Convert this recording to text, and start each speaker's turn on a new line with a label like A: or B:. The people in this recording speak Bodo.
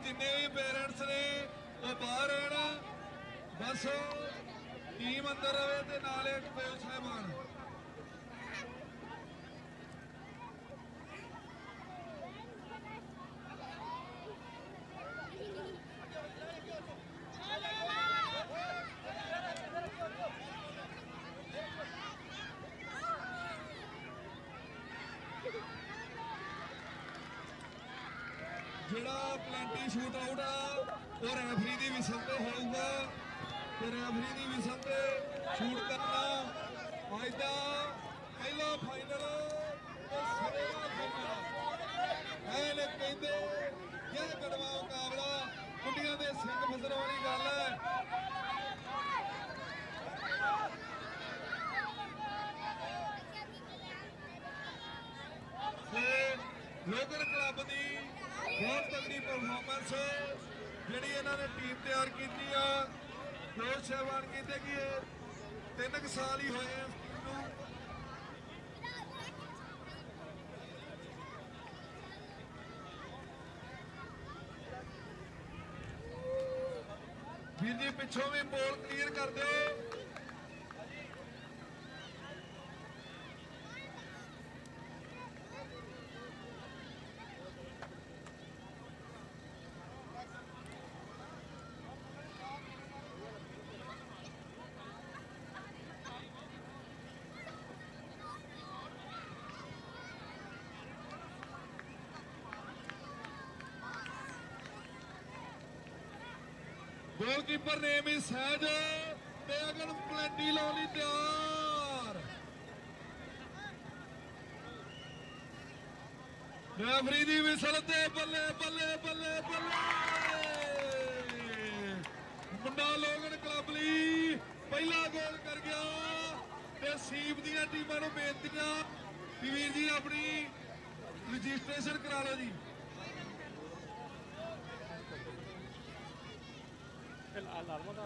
A: जिन्ने भी पेरेंट्स ने वो बाहर रहन, बस टीम अंदर रहे ते नाले पेल साहबान। ਜਿਹੜਾ ਪਲੈਂਟੀ ਸ਼ੂਟ ਆਊਟ ਆ ਉਹ ਰੈਫਰੀ ਦੀ ਵਿਸਲ ਤੇ ਹੋਊਗਾ ਤੇ ਰੈਫਰੀ ਦੀ ਵਿਸਲ ਤੇ ਸ਼ੂਟ ਕਰਨਾ ਅੱਜ ਦਾ ਪਹਿਲਾ ਫਾਈਨਲ ਤੇ ਸਰੇਗਾ ਫਾਈਨਲ ਐਨੇ ਕਹਿੰਦੇ ਇਹ ਗੜਵਾ ਮੁਕਾਬਲਾ ਕੁੰਡੀਆਂ ਦੇ ਸਿੰਘ ਫਸਣ ਵਾਲੀ ਗੱਲ ਹੈ। ਲੋਕਲ ਕਲੱਬ ਦੀ बहुत तगड़ी परफॉर्मेंस जी इन्होंने टीम तैयार की कोच साहबान कहते कि 3 साल ही होए इस टीम वीर जी पिछों भी बॉल क्लीयर कर दो। गोलकीपर नेम इज सहज ते अगर पलैंटी लाने तैयार। रेफरी दी विसल ते बल्ले बल्ले बल्ले बल्ले मुंडा लोगन क्लब लई पहला गोल कर गया ते सीप दी टीमां नूं बेनतियां वीर जी अपनी रजिस्ट्रेशन करा लो जी।
B: El alarma da